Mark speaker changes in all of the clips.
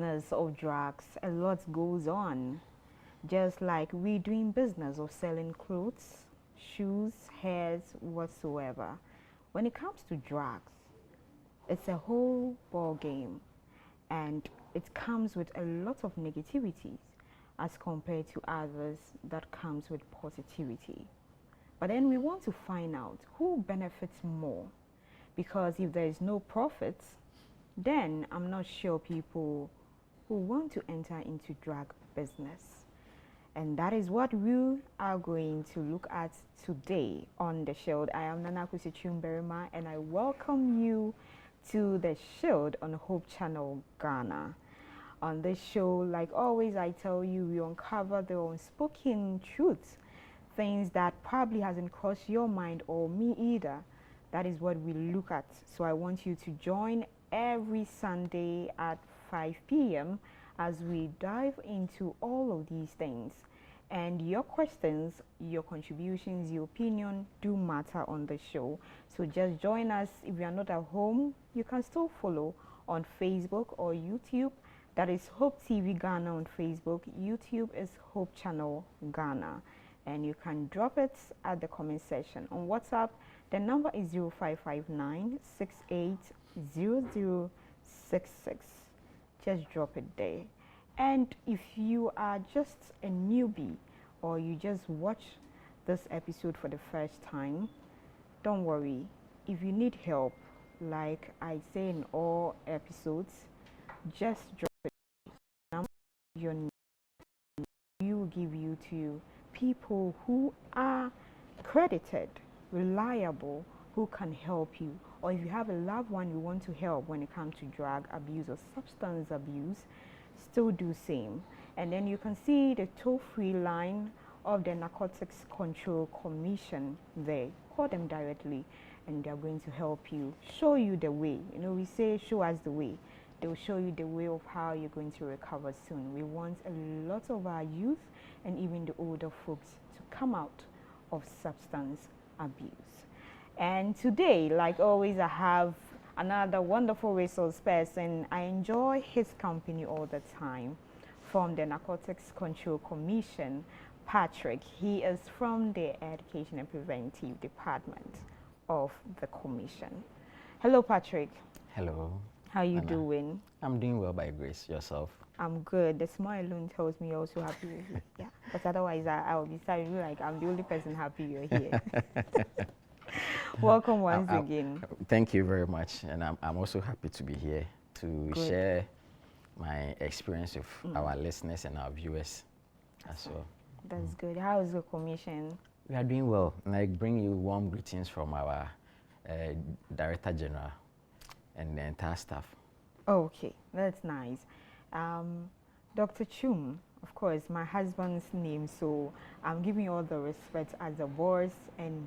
Speaker 1: business of drugs, a lot goes on. Just like we doing business of selling clothes, shoes, hairs, whatsoever. When it comes to drugs, it's a whole ball game, and it comes with a lot of negativities as compared to others that comes with positivity. But then we want to find out who benefits more, because if there is no profit, then I'm not sure people who want to enter into drug business. And that is what we are going to look at today on the Shield. I am Nana Kusichumberima, and I welcome you to the Shield on Hope Channel Ghana. On this show, like always, I tell you, we uncover the unspoken truths, things that probably hasn't crossed your mind or me either. That is what we look at. So I want you to join every Sunday at 5 p.m. as we dive into all of these things. And your questions, your contributions, your opinion do matter on the show. So just join us. If you are not at home, you can still follow on Facebook or YouTube. That is Hope TV Ghana on Facebook. YouTube is Hope Channel Ghana. And you can drop it at the comment section. On WhatsApp, the number is 0559 680066. Just drop it there. And if you are just a newbie or you just watch this episode for the first time, don't worry. If you need help, like I say in all episodes, just drop it. Your name will give you to people who are credited, reliable, who can help you. Or if you have a loved one you want to help when it comes to drug abuse or substance abuse, still do same. And then you can see the toll-free line of the Narcotics Control Commission there. Call them directly and they're going to help you, show you the way. You know, we say show us the way. They'll show you the way of how you're going to recover soon. We want a lot of our youth and even the older folks to come out of substance abuse. And today, like always, I have another wonderful resource person. I enjoy his company all the time. From the Narcotics Control Commission, Patrick. He is from the Education and Preventive Department of the Commission. Hello, Patrick.
Speaker 2: Hello.
Speaker 1: How you doing?
Speaker 2: I'm doing well by grace. Yourself?
Speaker 1: I'm good. The smile alone tells me you're also happy with you. Yeah, because otherwise I will be starting like I'm the only person happy you're here. Welcome once again.
Speaker 2: Thank you very much. And I'm also happy to be here to share my experience with our listeners and our viewers as well.
Speaker 1: That's good. How is the commission?
Speaker 2: We are doing well. And I bring you warm greetings from our Director General and the entire staff.
Speaker 1: Okay, that's nice. Dr. Chum, of course, my husband's name, so I'm giving you all the respect as a boss and,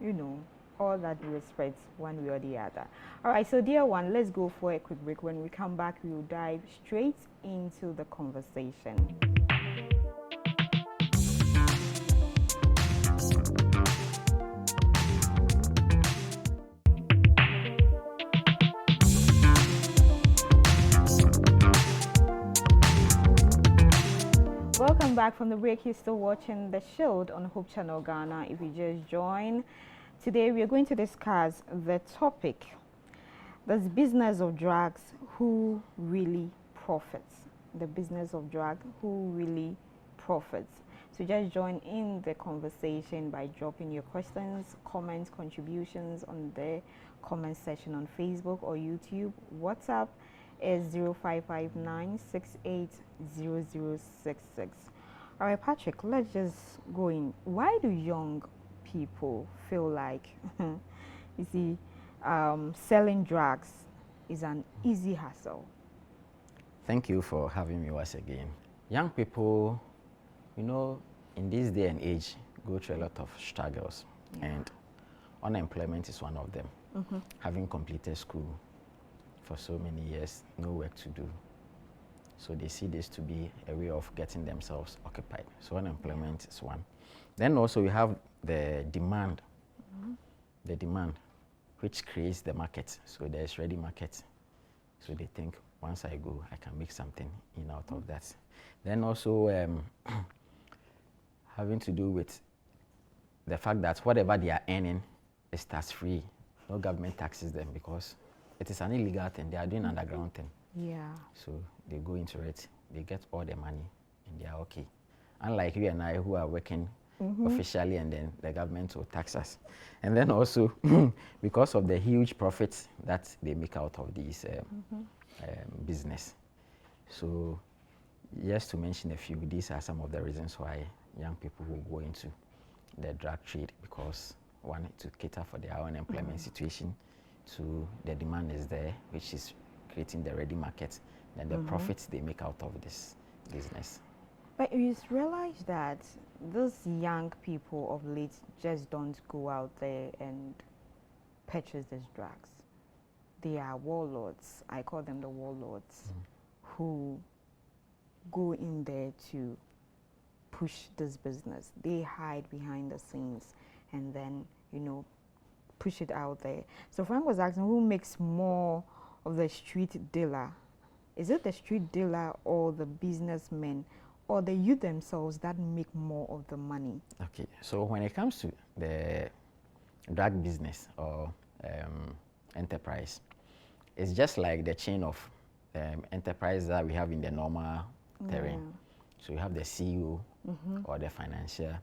Speaker 1: you know, all that respect one way or the other. All right, so dear one, let's go for a quick break. When we come back, we'll dive straight into the conversation. Welcome back from the break. You're still watching The Shield on Hope Channel Ghana. If you just joined, today we are going to discuss the topic, this business of drugs, who really profits. The business of drug, who really profits. So just join in the conversation by dropping your questions, comments, contributions on the comment section on Facebook or YouTube. WhatsApp is 0559 680066. All right, Patrick, let's just go in. Why do young people feel like, you see, selling drugs is an easy hassle?
Speaker 2: Thank you for having me once again. Young people, you know, in this day and age, go through a lot of struggles, and unemployment is one of them. Having completed school for so many years, no work to do. So they see this to be a way of getting themselves occupied. So unemployment is one. Then also we have the demand, which creates the market. So there's ready market. So they think, once I go, I can make something in out of that. Then also having to do with the fact that whatever they are earning is tax-free. No government taxes them because it is an illegal thing. They are doing underground thing.
Speaker 1: Yeah.
Speaker 2: So they go into it, they get all the money, and they are okay. Unlike you and I who are working officially, and then the government will tax us. And then also, because of the huge profits that they make out of these business. So just to mention a few, these are some of the reasons why young people will go into the drug trade, because one, to cater for their own employment situation, two, the demand is there, which is creating the ready market, and the profits they make out of this business.
Speaker 1: But you just realize that those young people of late just don't go out there and purchase these drugs. They are warlords. I call them the warlords who go in there to push this business. They hide behind the scenes and then, you know, push it out there. So Frank was asking, who makes more of the street dealer? Is it the street dealer or the businessmen or the youth themselves that make more of the money?
Speaker 2: Okay, so when it comes to the drug business or enterprise, it's just like the chain of enterprise that we have in the normal terrain. So you have the CEO or the financier,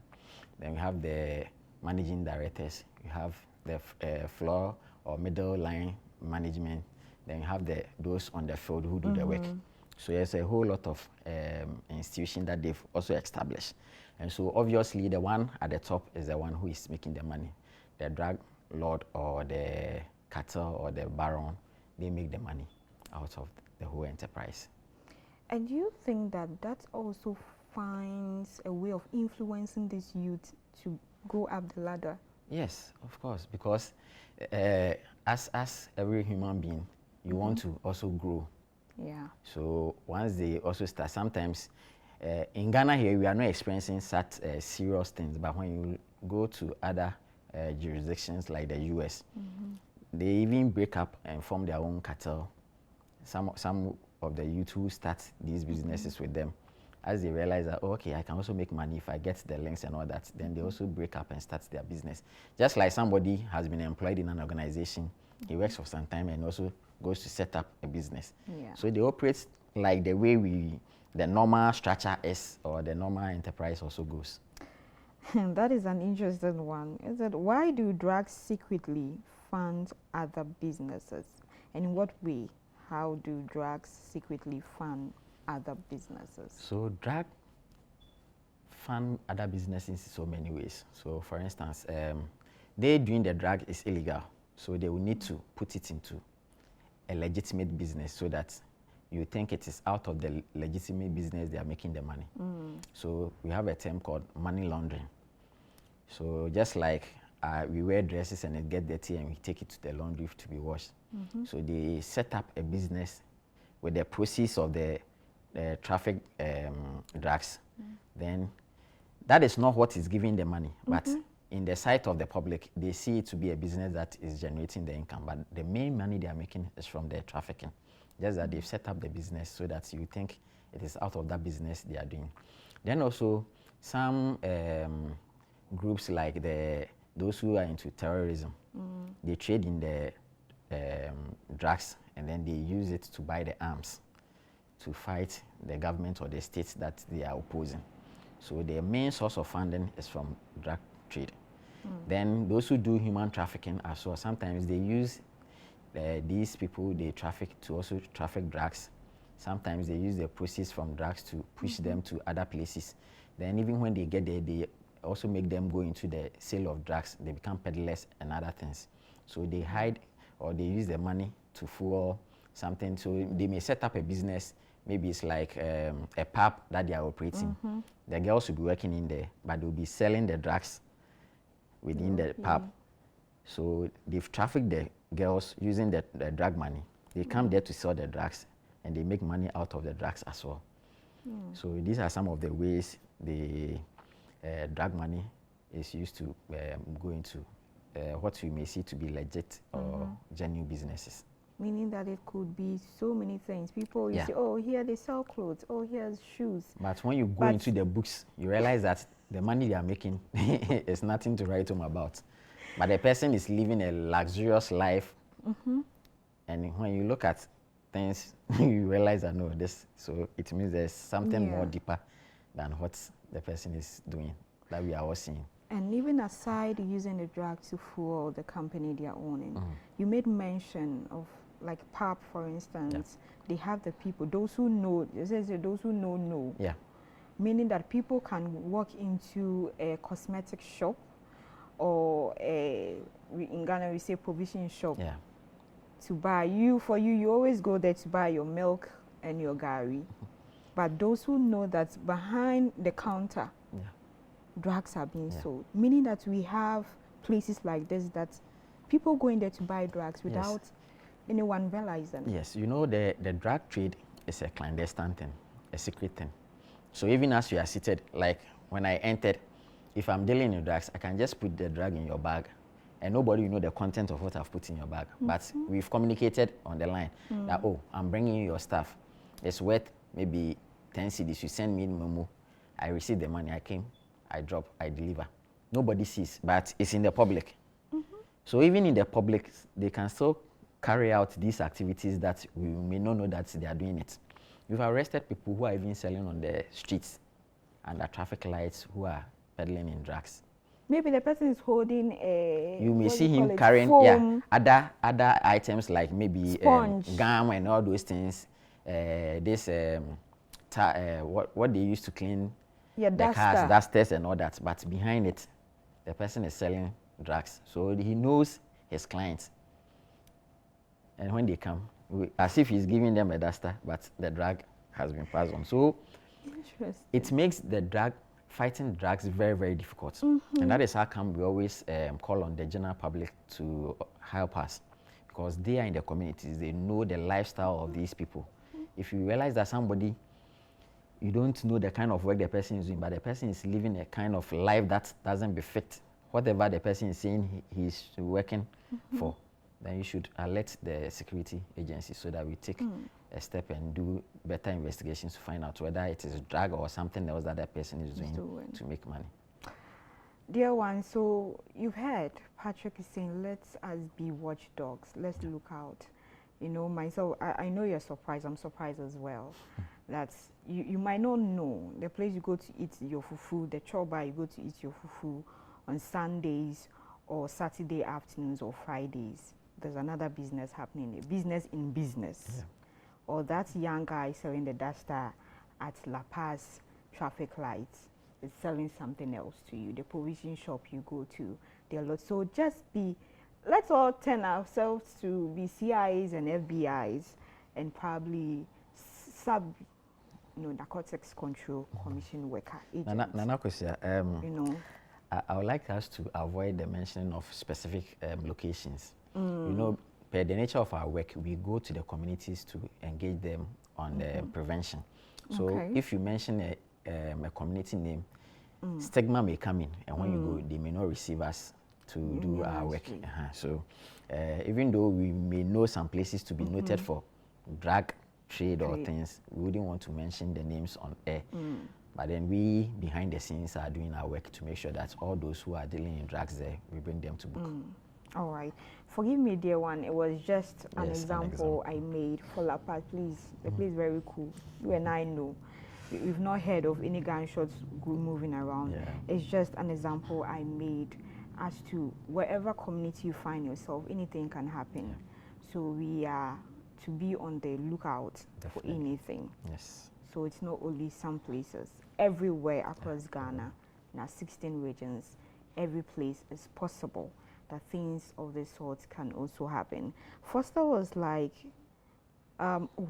Speaker 2: then we have the managing directors, you have the floor or middle line management, then you have those on the field who do the work. So there's a whole lot of institutions that they've also established. And so obviously the one at the top is the one who is making the money. The drug lord or the cartel or the baron, they make the money out of the whole enterprise.
Speaker 1: And do you think that that also finds a way of influencing this youth to go up the ladder?
Speaker 2: Yes, of course, because as every human being, you want to also grow.
Speaker 1: Yeah.
Speaker 2: So once they also start, sometimes in Ghana here, we are not experiencing such serious things, but when you go to other jurisdictions like the US, they even break up and form their own cartel. Some of the youth who start these businesses with them, as they realize that, oh, okay, I can also make money if I get the links and all that, then they also break up and start their business. Just like somebody has been employed in an organization, he works for some time and also goes to set up a business.
Speaker 1: Yeah.
Speaker 2: So they operate like the way the normal structure is, or the normal enterprise also goes.
Speaker 1: That is an interesting one. Is that why do drugs secretly fund other businesses? And in what way? How do drugs secretly fund other businesses?
Speaker 2: So drug fund other businesses in so many ways. So for instance, they doing the drug is illegal. So they will need to put it into a legitimate business so that you think it is out of the legitimate business they are making the money. So we have a term called money laundering. So just like we wear dresses and it gets dirty and we take it to the laundry to be washed. So they set up a business with the proceeds of the traffic drugs. Then that is not what is giving the money, but in the sight of the public, they see it to be a business that is generating the income. But the main money they are making is from the trafficking. Just that they've set up the business so that you think it is out of that business they are doing. Then also some groups like those who are into terrorism, they trade in the drugs and then they use it to buy the arms to fight the government or the states that they are opposing. So their main source of funding is from drug trade. Then those who do human trafficking as well, sometimes they use these people they traffic to also traffic drugs. Sometimes they use the proceeds from drugs to push them to other places. Then even when they get there, they also make them go into the sale of drugs. They become peddlers and other things. So they hide or they use the money to fuel something. So they may set up a business. Maybe it's like a pub that they are operating. The girls will be working in there, but they'll be selling the drugs within the pub. So they've trafficked the girls using the drug money. They come there to sell the drugs and they make money out of the drugs as well. So these are some of the ways the drug money is used to go into what we may see to be legit or genuine businesses.
Speaker 1: Meaning that it could be so many things. People, you
Speaker 2: Yeah.
Speaker 1: say, oh, here they sell clothes, oh, here's shoes.
Speaker 2: But when you go into the books, you realize that the money they are making is nothing to write home about. But the person is living a luxurious life. And when you look at things, you realize that no, so it means there's something more deeper than what the person is doing that we are all seeing.
Speaker 1: And even aside using the drug to fuel the company they are owning, you made mention of like PAP, for instance. They have the people, those who know, those who know.
Speaker 2: Yeah.
Speaker 1: Meaning that people can walk into a cosmetic shop or in Ghana we say provision shop to buy. You always go there to buy your milk and your gari. But those who know that behind the counter, drugs are being sold, meaning that we have places like this that people go in there to buy drugs without anyone realizing.
Speaker 2: Yes, you know, the drug trade is a clandestine thing, a secret thing. So even as you are seated, like when I entered, if I'm dealing in drugs, I can just put the drug in your bag and nobody will know the content of what I've put in your bag. But we've communicated on the line that, oh, I'm bringing you your stuff. It's worth maybe 10 cedis. You send me in memo. I receive the money. I came, I drop, I deliver. Nobody sees, but it's in the public. So even in the public, they can still carry out these activities that we may not know that they are doing it. We've arrested people who are even selling on the streets under traffic lights who are peddling in drugs.
Speaker 1: Maybe the person is holding a...
Speaker 2: You may see him carrying other items like maybe gum and all those things. What they used to clean the cars, dusters and all that. But behind it, the person is selling drugs. So he knows his clients. And when they come, as if he's giving them a duster, but the drug has been passed on. So it makes the fighting drugs very, very difficult. And that is how come we always call on the general public to help us, because they are in the communities. They know the lifestyle of these people. If you realize that somebody, you don't know the kind of work the person is doing, but the person is living a kind of life that doesn't befit whatever the person is saying he's working for, then you should alert the security agency so that we take a step and do better investigations to find out whether it is drug or something else that that person is doing to make money.
Speaker 1: Dear one, so you've heard Patrick is saying, let's us be watchdogs, let's look out. You know, myself, I know you're surprised, I'm surprised as well. That you might not know the place you go to eat your fufu, the choba you go to eat your fufu on Sundays or Saturday afternoons or Fridays. There's another business happening, a business in business. Yeah. Or that young guy selling the duster at La Paz traffic lights is selling something else to you. The provision shop you go to, there are lots. So just let's all turn ourselves to be CIAs and FBIs and probably Narcotics Control Commission worker agents.
Speaker 2: Nana Kosia, I would like us to avoid the mentioning of specific locations. You know, per the nature of our work, we go to the communities to engage them on the prevention. So if you mention a community name, stigma may come in, and when you go, they may not receive us to do our work. So even though we may know some places to be noted for drug trade or things, we wouldn't want to mention the names on air. But then we, behind the scenes, are doing our work to make sure that all those who are dealing in drugs there, we bring them to book.
Speaker 1: All right. Forgive me, dear one. It was just an example I made for La Paz. Please, the place is very cool. You and I know. We've not heard of any gunshots moving around. It's just an example I made as to wherever community you find yourself, anything can happen. So we are to be on the lookout for anything.
Speaker 2: Yes.
Speaker 1: So it's not only some places. Everywhere across Ghana, in our 16 regions, every place is possible that things of this sort can also happen. Foster was like,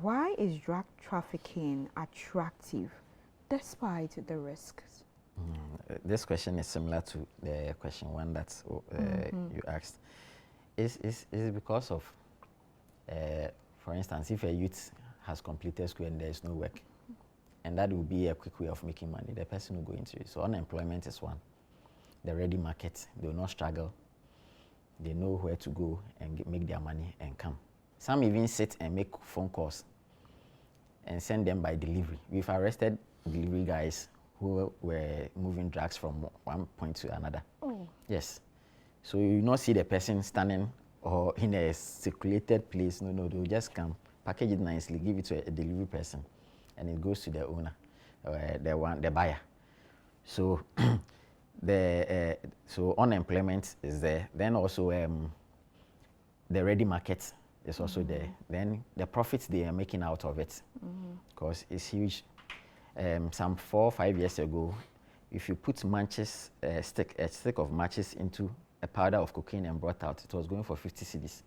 Speaker 1: why is drug trafficking attractive despite the risks?
Speaker 2: This question is similar to the question one that you asked. Is because of, for instance, if a youth has completed school and there is no work, and that will be a quick way of making money, the person will go into it. So unemployment is one. The ready market, they will not struggle. They know where to go and make their money and come. Some even sit and make phone calls and send them by delivery. We've arrested delivery guys who were moving drugs from one point to another.
Speaker 1: Oh.
Speaker 2: Yes. So you not see the person standing or in a circulated place. No, they'll just come, package it nicely, give it to a delivery person, and it goes to the owner, the buyer. So so unemployment is there. Then also the ready market is also there. Then the profits they are making out of it, because it's huge. Some 4 or 5 years ago, if you put matches, a stick of matches into a powder of cocaine and brought out, it was going for 50 cedis.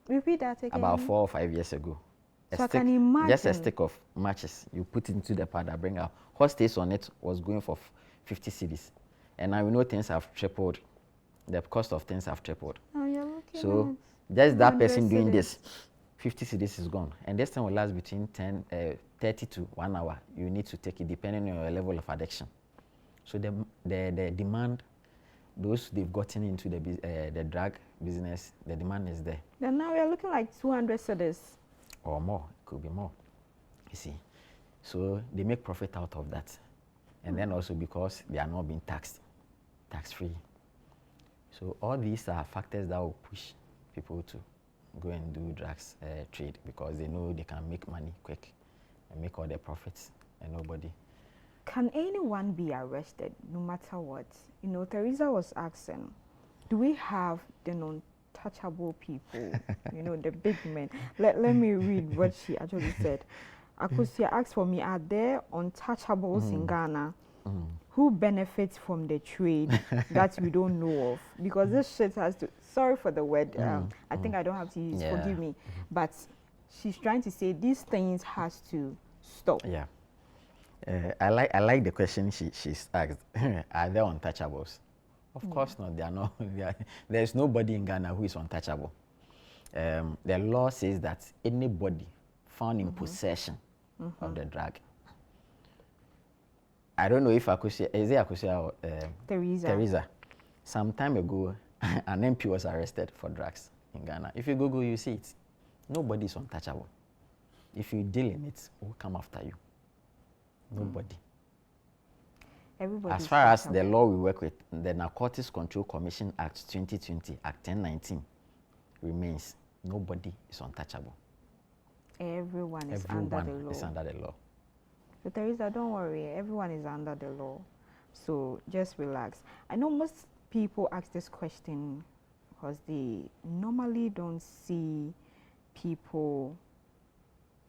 Speaker 1: Repeat that again.
Speaker 2: About 4 or 5 years ago.
Speaker 1: So I can imagine.
Speaker 2: Just a stick of matches, you put into the powder, bring out. What stays on it was going for 50 cedis. And now we know things have tripled. The cost of things have tripled.
Speaker 1: Oh, you're looking
Speaker 2: So
Speaker 1: at
Speaker 2: just that person doing
Speaker 1: cedis.
Speaker 2: this, 50 cedis is gone. And this thing will last between 30 to 1 hour. You need to take it depending on your level of addiction. So the demand, those they've gotten into the drug business, the demand is there.
Speaker 1: Then now we're looking like 200 cedis.
Speaker 2: Or more, it could be more, you see. So they make profit out of that. And then also because they are not being tax-free. So all these are factors that will push people to go and do drugs trade, because they know they can make money quick and make all their profits, and nobody.
Speaker 1: Can anyone be arrested no matter what? You know, Teresa was asking, do we have the non-touchable people? You know, the big men. Let me read what she actually said. Akosia asked for me, are there untouchables in Ghana who benefit from the trade that we don't know of? Because this shit has to, sorry for the word, I think I don't have to use, forgive me, but she's trying to say these things has to stop.
Speaker 2: Yeah. I like the question she's asked. Are there untouchables? Of course not. They are not. There's nobody in Ghana who is untouchable. The law says that anybody found in possession of the drug. I don't know if Akosia, is it Akosia or Teresa? Some time ago, an MP was arrested for drugs in Ghana. If you Google, you see it. Nobody is untouchable. If you deal in it, we'll come after you. Nobody.
Speaker 1: Everybody.
Speaker 2: As far as the law we work with, the Narcotics Control Commission Act 2020, Act 1019 remains. Nobody is untouchable.
Speaker 1: Everyone is under the law.
Speaker 2: Is under the law.
Speaker 1: So Teresa, don't worry. Everyone is under the law. So just relax. I know most people ask this question because they normally don't see people.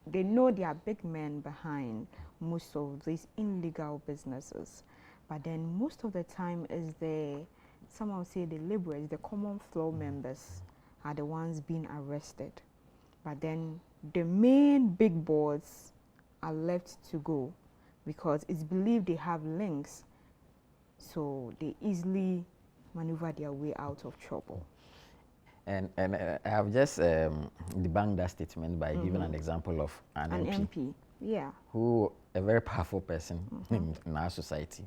Speaker 1: They know there are big men behind most of these illegal businesses, but then most of the time is some will say the laborers, the common floor members are the ones being arrested, but then the main big boys are left to go because it's believed they have links, so they easily maneuver their way out of trouble.
Speaker 2: And I have just debunked that statement by giving an example of an MP.
Speaker 1: Yeah.
Speaker 2: Who, a very powerful person in our society,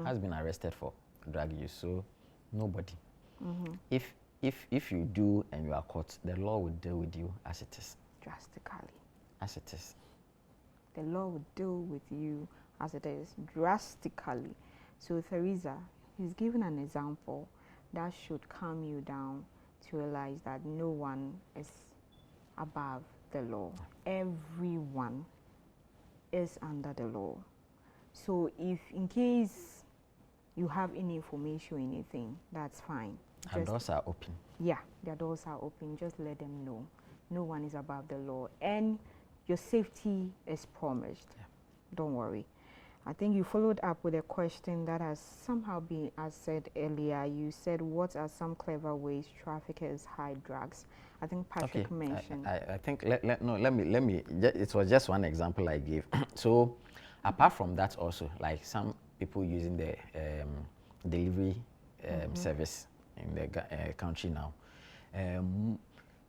Speaker 2: has been arrested for drug use. So nobody. If you do and you are caught, the law will deal with you as it is.
Speaker 1: Drastically.
Speaker 2: As it is.
Speaker 1: The law will deal with you as it is, drastically. So Teresa, he's given an example that should calm you down to realize that no one is above the law. Everyone is under the law. So if in case you have any information or anything, that's fine.
Speaker 2: Our doors are open.
Speaker 1: Yeah, their doors are open. Just let them know. No one is above the law. And your safety is promised. Yeah. Don't worry. I think you followed up with a question that has somehow been said earlier. You said, what are some clever ways traffickers hide drugs? I think Patrick mentioned.
Speaker 2: I think, let me, it was just one example I gave. So apart from that also, like some people using the delivery service in the country now,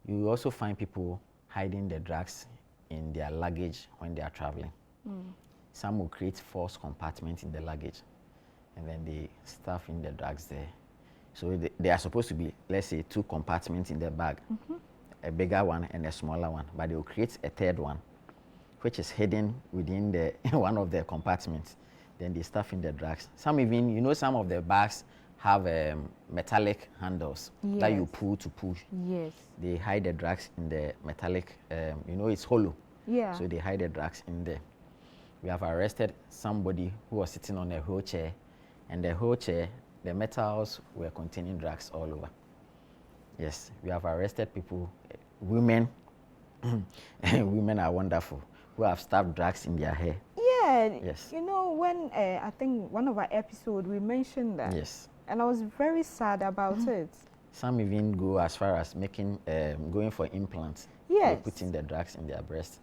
Speaker 2: you also find people hiding the drugs in their luggage when they are traveling. Some will create false compartments in the luggage, and then they stuff in the drugs there. So they are supposed to be, let's say, 2 compartments in the bag. a bigger one and a smaller one, but they will create a third one, which is hidden within the one of the compartments. Then they stuff in the drugs. Some even, you know, some of the bags have metallic handles that you pull to push.
Speaker 1: Yes.
Speaker 2: They hide the drugs in the metallic, you know, it's hollow.
Speaker 1: Yeah.
Speaker 2: So they hide the drugs in there. We have arrested somebody who was sitting on a wheelchair, and the wheelchair, the metals were containing drugs all over. Yes, we have arrested people, women, women are wonderful, who have stuffed drugs in their hair.
Speaker 1: Yeah.
Speaker 2: Yes.
Speaker 1: You know, when I think one of our episodes we mentioned that.
Speaker 2: Yes.
Speaker 1: And I was very sad about it.
Speaker 2: Some even go as far as making, going for implants.
Speaker 1: Yes.
Speaker 2: They put in the drugs in their breast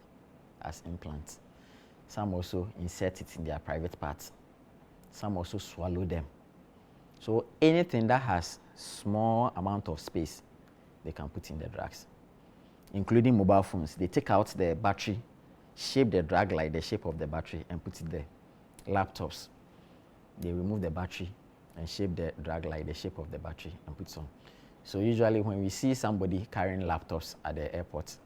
Speaker 2: as implants. Some also insert it in their private parts. Some also swallow them. So anything that has small amount of space, they can put in the drugs, including mobile phones. They take out the battery, shape the drug like the shape of the battery, and put it there. Laptops, they remove the battery and shape the drug like the shape of the battery and put it on. So usually when we see somebody carrying laptops at the airport,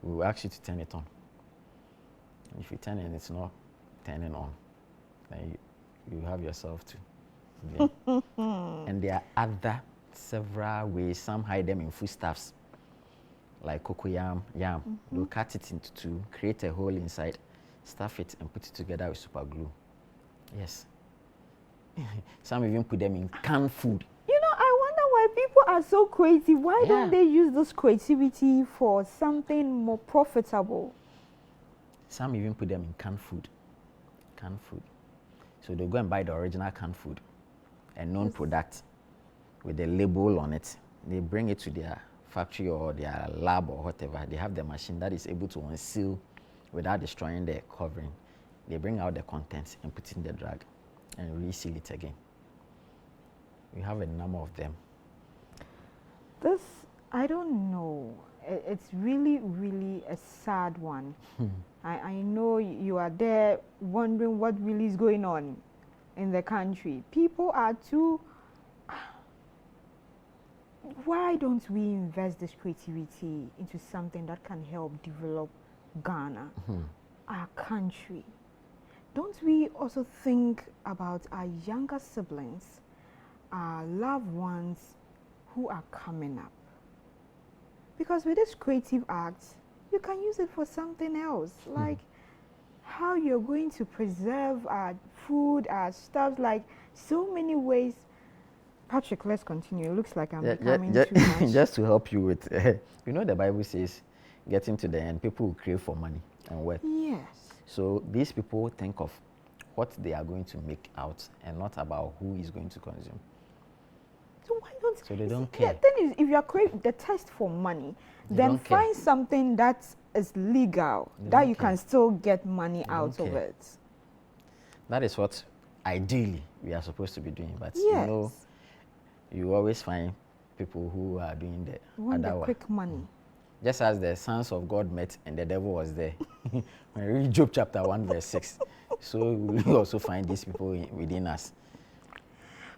Speaker 2: we will ask you to turn it on. And if you turn it and it's not turning on, then you have yourself to. Yeah. And there are other several ways. Some hide them in foodstuffs, like cocoyam, yam. They'll cut it into two, create a hole inside, stuff it, and put it together with super glue. Yes. Some even put them in canned food.
Speaker 1: You know, I wonder why people are so creative. Why don't they use this creativity for something more profitable?
Speaker 2: Some even put them in canned food. Canned food. So they'll go and buy the original canned food, a known product with a label on it. They bring it to their factory or their lab or whatever. They have the machine that is able to unseal without destroying the covering. They bring out the contents and put in the drug and reseal it again. We have a number of them.
Speaker 1: This, I don't know. It's really, really a sad one. I know you are there wondering what really is going on in the country. People are too... Why don't we invest this creativity into something that can help develop Ghana, our country? Don't we also think about our younger siblings, our loved ones who are coming up? Because with this creative act, you can use it for something else, like how you're going to preserve our food, our stuff, like so many ways. Patrick, let's continue. It looks like I'm becoming too much.
Speaker 2: Just to help you with, you know, the Bible says, getting to the end, people will crave for money and wealth.
Speaker 1: Yes.
Speaker 2: So these people think of what they are going to make out and not about who is going to consume.
Speaker 1: So why don't?
Speaker 2: So they don't care.
Speaker 1: The thing is, if you are craving the test for money, then find something that is legal, that you can still get money out of it.
Speaker 2: That is what ideally we are supposed to be doing. But
Speaker 1: yes,
Speaker 2: you know, you always find people who are doing the
Speaker 1: other quick money.
Speaker 2: Just as the sons of God met and the devil was there. When you read Job chapter 1 verse 6. So we will also find these people within us.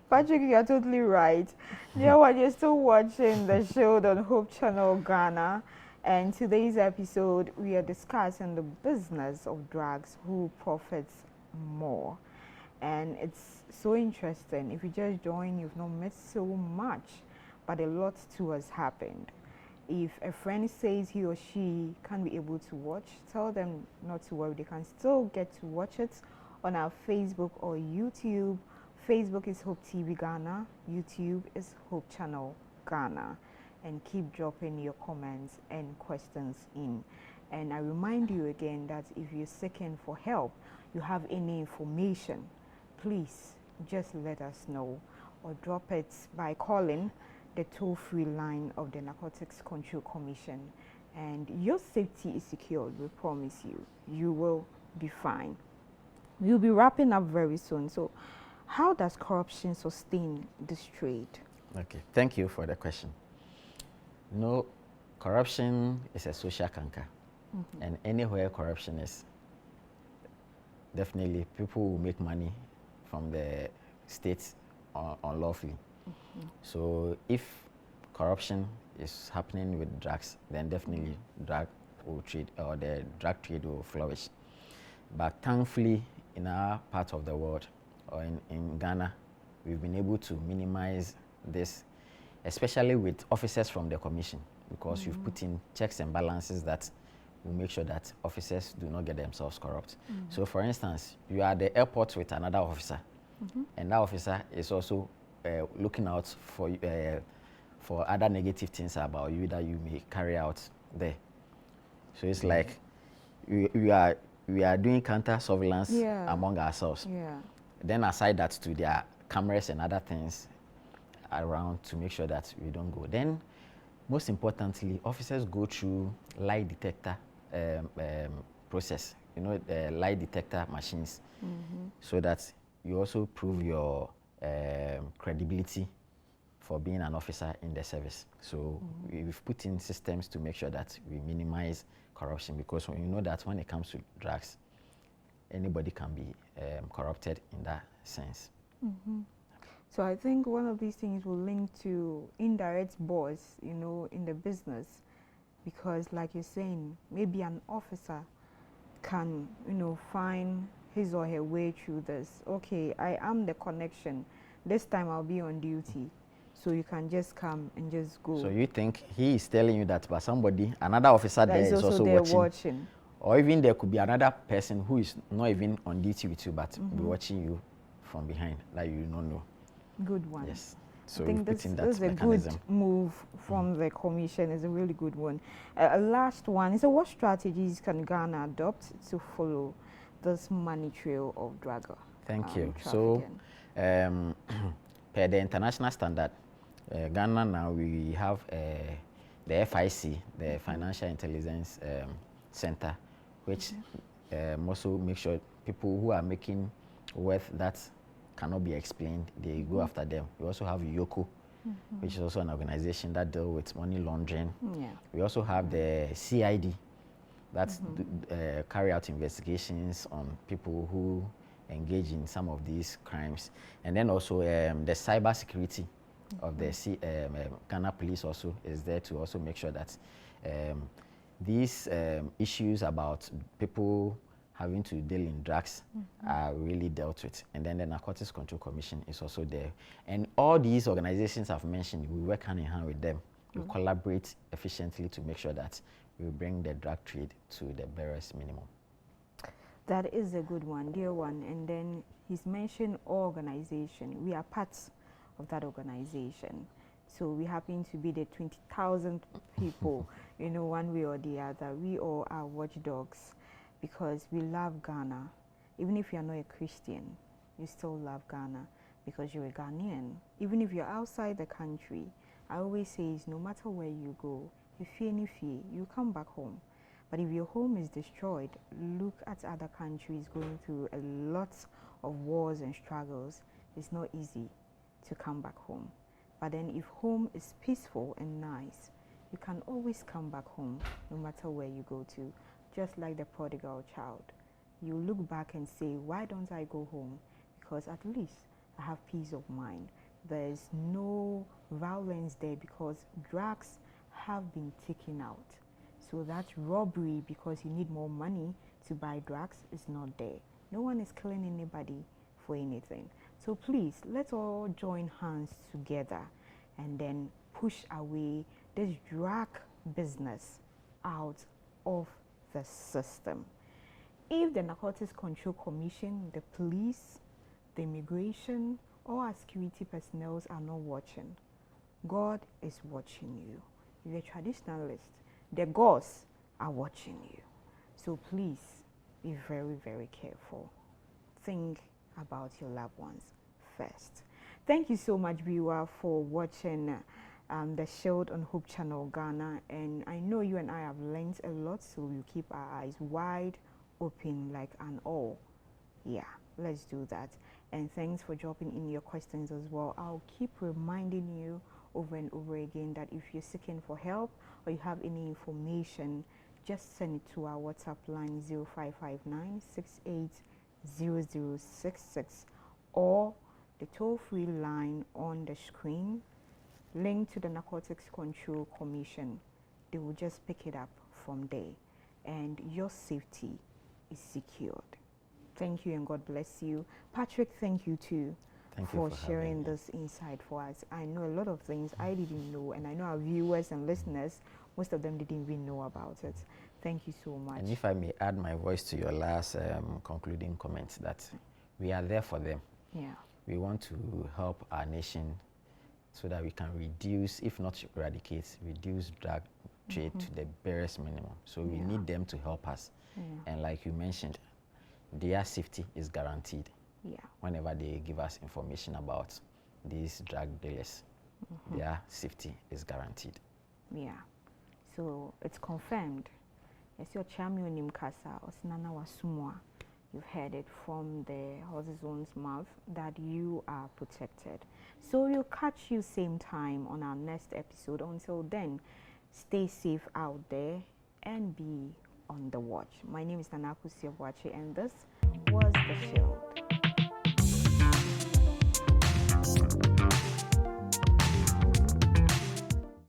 Speaker 1: Patrick, you're totally right. You know what? You're still watching the show on Hope Channel Ghana. And today's episode, we are discussing the business of drugs, who profits more. And it's so interesting. If you just join, you've not missed so much, but a lot too has happened. If a friend says he or she can't be able to watch, tell them not to worry. They can still get to watch it on our Facebook or YouTube. Facebook is Hope TV Ghana. YouTube is Hope Channel Ghana. And keep dropping your comments and questions in. And I remind you again that if you're seeking for help, you have any information, please just let us know or drop it by calling the toll-free line of the Narcotics Control Commission. And your safety is secured, we promise you. You will be fine. We'll be wrapping up very soon. So how does corruption sustain this trade?
Speaker 2: Okay, thank you for the question. No, corruption is a social canker. And anywhere corruption is, definitely people will make money from the state unlawfully. So if corruption is happening with drugs, then definitely drug will trade or the drug trade will flourish. But thankfully, in our part of the world, or in Ghana, we've been able to minimize this, especially with officers from the commission, because you've put in checks and balances that will make sure that officers do not get themselves corrupt. So for instance, you are at the airport with another officer, and that officer is also looking out for other negative things about you that you may carry out there. So it's like we are doing counter surveillance among ourselves. Then aside that, to there are cameras and other things around to make sure that we don't go. Then most importantly, officers go through lie detector process, lie detector machines, so that you also prove your credibility for being an officer in the service. So we've put in systems to make sure that we minimize corruption, because you know that when it comes to drugs, anybody can be corrupted in that sense.
Speaker 1: So I think one of these things will link to indirect boss, in the business, because like you're saying, maybe an officer can, find his or her way through this. Okay, I am the connection. This time I'll be on duty. So you can just come and just go.
Speaker 2: So you think he is telling you that, but another officer
Speaker 1: that
Speaker 2: there is also watching. Or even there could be another person who is not even on duty with you, but be watching you from behind that you don't know.
Speaker 1: Good one.
Speaker 2: Yes. So
Speaker 1: I think this is a good move from the commission. It's a really good one. Last one is, what strategies can Ghana adopt to follow this money trail of drug?
Speaker 2: Thank you. So, per the international standard, Ghana now we have the FIC, the Financial Intelligence Center, which also makes sure people who are making wealth that cannot be explained, they go after them. We also have YOCO, which is also an organization that deals with money laundering. We also have the CID that carry out investigations on people who engage in some of these crimes. And then also the cyber security of the Ghana Police also is there to also make sure that these issues about people having to deal in drugs are really dealt with. And then the Narcotics Control Commission is also there. And all these organizations I've mentioned, we work hand in hand with them. We collaborate efficiently to make sure that we bring the drug trade to the barest minimum.
Speaker 1: That is a good one, dear one. And then he's mentioned organization. We are parts of that organization. So we happen to be the 20,000 people, one way or the other. We all are watchdogs because we love Ghana. Even if you're not a Christian, you still love Ghana because you're a Ghanaian. Even if you're outside the country, I always say no matter where you go, if you come back home. But if your home is destroyed, look at other countries going through a lot of wars and struggles. It's not easy to come back home. But then if home is peaceful and nice, you can always come back home no matter where you go to. Just like the prodigal child. You look back and say, why don't I go home? Because at least I have peace of mind. There's no violence there because drugs have been taken out. So that robbery because you need more money to buy drugs is not there. No one is killing anybody for anything. So please, let's all join hands together and then push away this drug business out of the system. If the Narcotics Control Commission, the police, the immigration, or our security personnel are not watching, God is watching you. If you're a traditionalist, the gods are watching you. So please be very, very careful. Think about your loved ones first. Thank you so much, viewer, for watching the Shield on Hope Channel Ghana. And I know you and I have learned a lot, so we'll keep our eyes wide open like an all. Yeah, let's do that. And thanks for dropping in your questions as well. I'll keep reminding you over and over again that if you're seeking for help or you have any information, just send it to our WhatsApp line 0559 680066 or the toll-free line on the screen linked to the Narcotics Control Commission. They will just pick it up from there, and your safety is secured. Thank you and God bless you. Patrick, thank you too for sharing this insight for us. I know a lot of things I didn't know, and I know our viewers and listeners, most of them didn't even know about it. Thank you so much.
Speaker 2: And if I may add my voice to your last concluding comments, that we are there for them.
Speaker 1: Yeah.
Speaker 2: We want to help our nation so that we can reduce, if not eradicate, reduce drug trade to the barest minimum. So we need them to help us. And like you mentioned, their safety is guaranteed. Whenever they give us information about these drug dealers, their safety is guaranteed.
Speaker 1: Yeah. So it's confirmed. Yes, your champion in Kasa, Osnana Wasumwa. You've heard it from the horse's own mouth that you are protected. So we'll catch you same time on our next episode. Until then, stay safe out there and be on the watch. My name is Nanaku Siobwachi, and this was The Shield.